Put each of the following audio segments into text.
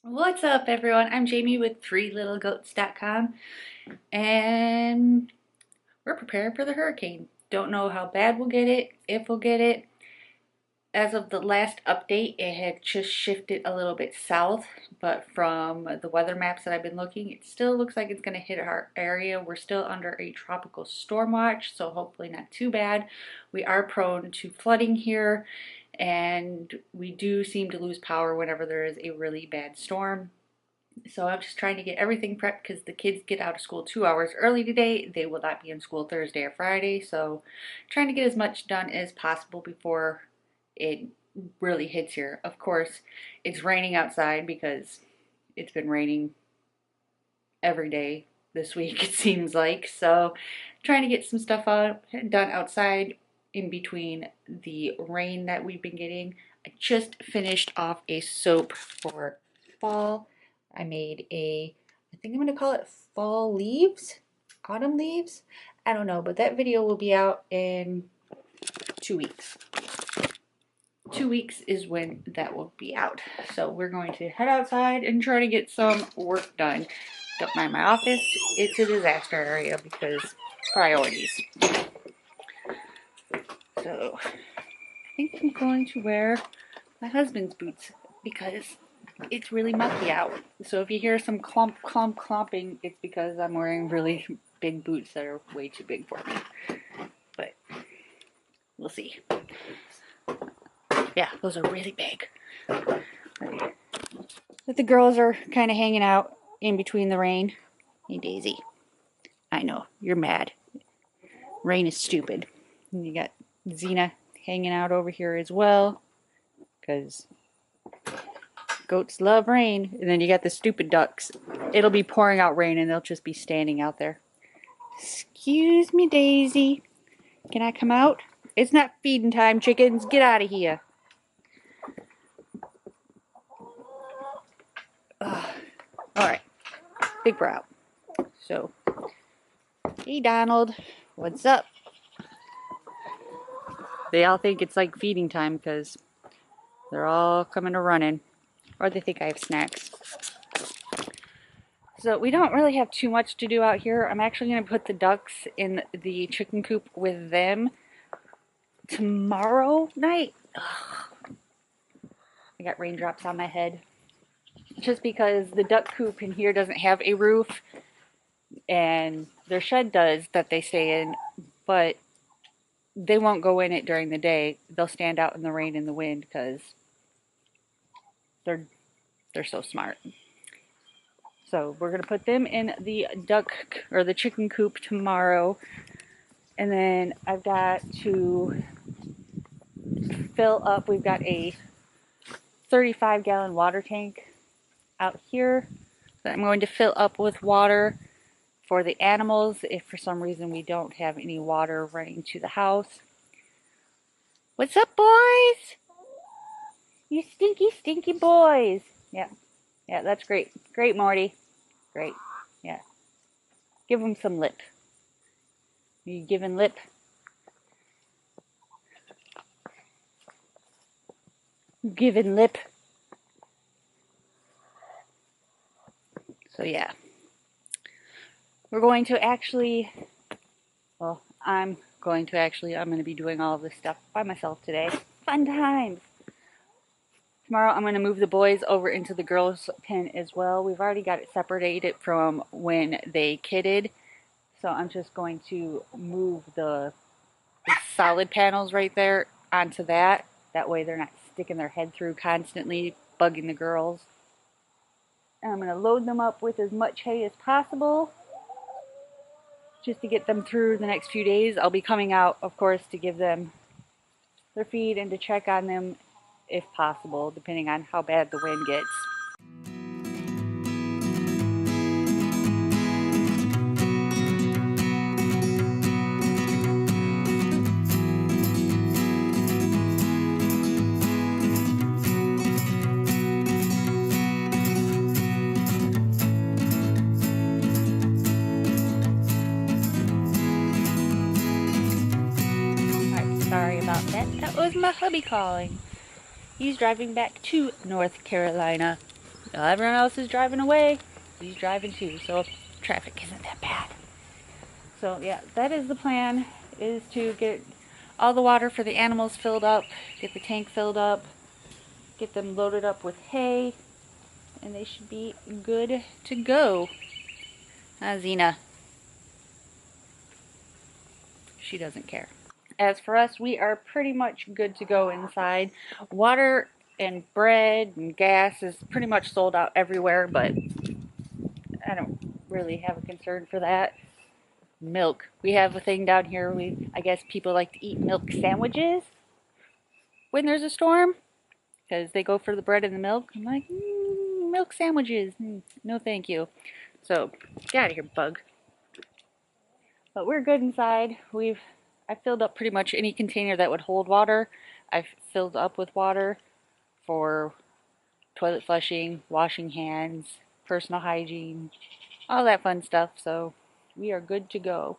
What's up, everyone? I'm Jamie with threelittlegoats.com, and we're preparing for the hurricane. Don't know how bad we'll get it, if we'll get it. As of the last update, it had just shifted a little bit south, but from the weather maps that I've been looking, it still looks like it's going to hit our area. We're still under a tropical storm watch, so hopefully not too bad. We are prone to flooding here, and we do seem to lose power whenever there is a really bad storm. So I'm just trying to get everything prepped because the kids get out of school 2 hours early today. They will not be in school Thursday or Friday. So trying to get as much done as possible before it really hits here. Of course, it's raining outside because it's been raining every day this week, it seems like. So trying to get some stuff done outside in between the rain that we've been getting. I just finished off a soap for fall. I made I think I'm going to call it fall leaves, autumn leaves. I don't know, but that video will be out in 2 weeks. 2 weeks is when that will be out. So we're going to head outside and try to get some work done. Don't mind my office. It's a disaster area because priorities. So I think I'm going to wear my husband's boots because it's really mucky out. So if you hear some clumping, it's because I'm wearing really big boots that are way too big for me. But we'll see. Yeah, those are really big. But the girls are kind of hanging out in between the rain. Hey, Daisy. I know, you're mad. Rain is stupid. And you got Xena hanging out over here as well, because goats love rain. And then you got the stupid ducks. It'll be pouring out rain and they'll just be standing out there. Excuse me, Daisy. Can I come out? It's not feeding time, chickens. Get out of here. Alright. Big bro out. So, hey, Donald. What's up? They all think it's like feeding time because they're all coming to running. Or they think I have snacks. So we don't really have too much to do out here. I'm actually going to put the ducks in the chicken coop with them tomorrow night. Ugh. I got raindrops on my head. Just because the duck coop in here doesn't have a roof. And their shed does that they stay in. But they won't go in it during the day. They'll stand out in the rain and the wind because they're so smart. So we're going to put them in the the chicken coop tomorrow. And then I've got to fill up. We've got a 35-gallon water tank out here that I'm going to fill up with water for the animals if for some reason we don't have any water running to the house. What's up, boys? You stinky, stinky boys. Yeah, that's great. Great, Morty. Great. Yeah. Give them some lip. You giving lip? Giving lip. So yeah. We're going to actually, well, I'm going to be doing all of this stuff by myself today. Fun times. Tomorrow I'm going to move the boys over into the girls' pen as well. We've already got it separated from when they kidded. So I'm just going to move the solid panels right there onto that. That way they're not sticking their head through constantly, bugging the girls. And I'm going to load them up with as much hay as possible, just to get them through the next few days. I'll be coming out, of course, to give them their feed and to check on them if possible, depending on how bad the wind gets. Sorry about that. That was my hubby calling. He's driving back to North Carolina Everyone else is driving away. He's driving too, so traffic isn't that bad. So yeah, that is the plan, is to get all the water for the animals filled up, get the tank filled up, get them loaded up with hay, and they should be good to go. Xena, she doesn't care. As for us, we are pretty much good to go inside. Water and bread and gas is pretty much sold out everywhere, but I don't really have a concern for that. Milk. We have a thing down here. I guess people like to eat milk sandwiches when there's a storm, because they go for the bread and the milk. I'm like, milk sandwiches. No thank you. So, get out of here, bug. But we're good inside. I filled up pretty much any container that would hold water. I've filled up with water for toilet flushing, washing hands, personal hygiene, all that fun stuff. So we are good to go.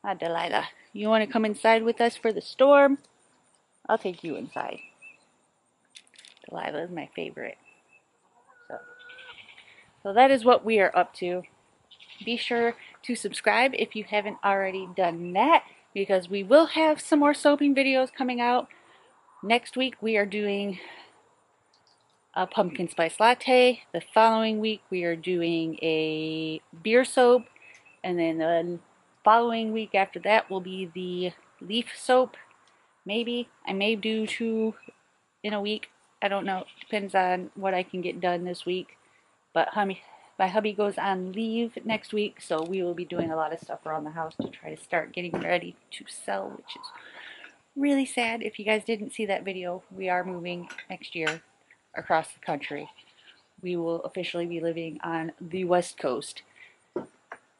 Ah, Delilah, you want to come inside with us for the storm? I'll take you inside. Delilah is my favorite. So that is what we are up to. Be sure to subscribe if you haven't already done that, because we will have some more soaping videos coming out. Next week we are doing a pumpkin spice latte. The following week we are doing a beer soap. And then the following week after that will be the leaf soap. Maybe. I may do 2 in a week. I don't know. Depends on what I can get done this week. But my hubby goes on leave next week, so we will be doing a lot of stuff around the house to try to start getting ready to sell, which is really sad. If you guys didn't see that video, we are moving next year across the country. We will officially be living on the West Coast.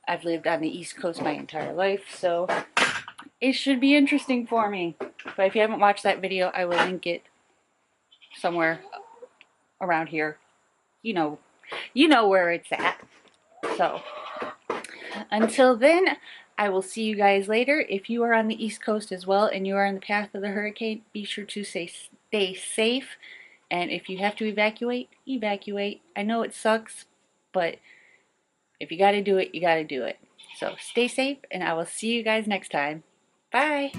I've lived on the East Coast my entire life, so it should be interesting for me. But if you haven't watched that video, I will link it somewhere around here. You know where it's at. So until then, I will see you guys later. If you are on the East Coast as well and you are in the path of the hurricane, be sure to stay safe. And if you have to evacuate, evacuate. I know it sucks, but if you got to do it, you got to do it. So stay safe, and I will see you guys next time. Bye.